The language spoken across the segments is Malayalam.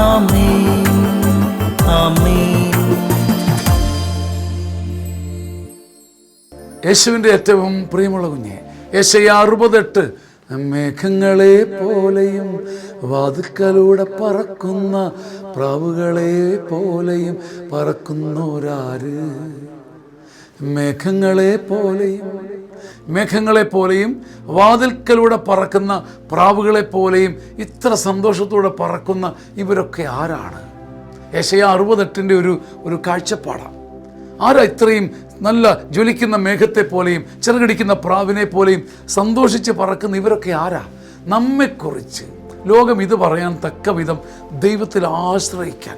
ആമേൻ ആമേൻ. യേശുവിൻ്റെ ഏറ്റവും പ്രിയമുള്ള കുഞ്ഞെ, യെശയ്യാ 60:8, മേഘങ്ങളെ പോലെയും വാതിൽക്കലൂടെ പറക്കുന്ന പ്രാവുകളെ പോലെയും പറക്കുന്നോരാര്. മേഘങ്ങളെ പോലെയും വാതിൽക്കലൂടെ പറക്കുന്ന പ്രാവുകളെ പോലെയും ഇത്ര സന്തോഷത്തോടെ പറക്കുന്ന ഇവരൊക്കെ ആരാണ്? യെശയ്യാ 60:8 ഒരു കാഴ്ചപ്പാടാണ്. ആരാ ഇത്രയും നല്ല ജ്വലിക്കുന്ന മേഘത്തെ പോലെയും ചിറകടിക്കുന്ന പ്രാവിനെ പോലെയും സന്തോഷിച്ച് പറക്കുന്ന ഇവരൊക്കെ ആരാ? നമ്മെക്കുറിച്ച് ലോകം ഇത് പറയാൻ തക്ക വിധം ദൈവത്തിൽ ആശ്രയിക്കാൻ,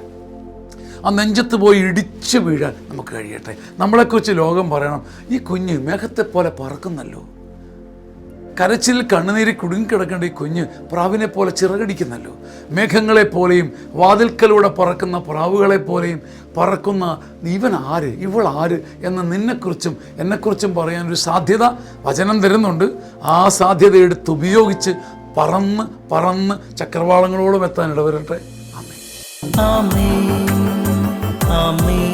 ആ നെഞ്ചത്ത് പോയി ഇടിച്ചു വീഴാൻ നമുക്ക് കഴിയട്ടെ. നമ്മളെക്കുറിച്ച് ലോകം പറയണം, ഈ കുഞ്ഞ് മേഘത്തെ പോലെ പറക്കുന്നല്ലോ, കരച്ചിൽ കണ്ണുനീരി കുടുങ്ങിക്കിടക്കേണ്ട ഈ കുഞ്ഞ് പ്രാവിനെ പോലെ ചിറകടിക്കുന്നല്ലോ. മേഘങ്ങളെ പോലെയും വാതിൽക്കലൂടെ പറക്കുന്ന പ്രാവുകളെ പോലെയും പറക്കുന്ന ഇവൻ ആര്, ഇവൾ ആര് എന്ന് നിന്നെക്കുറിച്ചും എന്നെക്കുറിച്ചും പറയാനൊരു സാധ്യത വചനം തരുന്നുണ്ട്. ആ സാധ്യത എടുത്ത് ഉപയോഗിച്ച് പറന്ന് ചക്രവാളങ്ങളോളം എത്താൻ ഇടവരട്ടെ. ആമേൻ ആമേൻ ആമേൻ.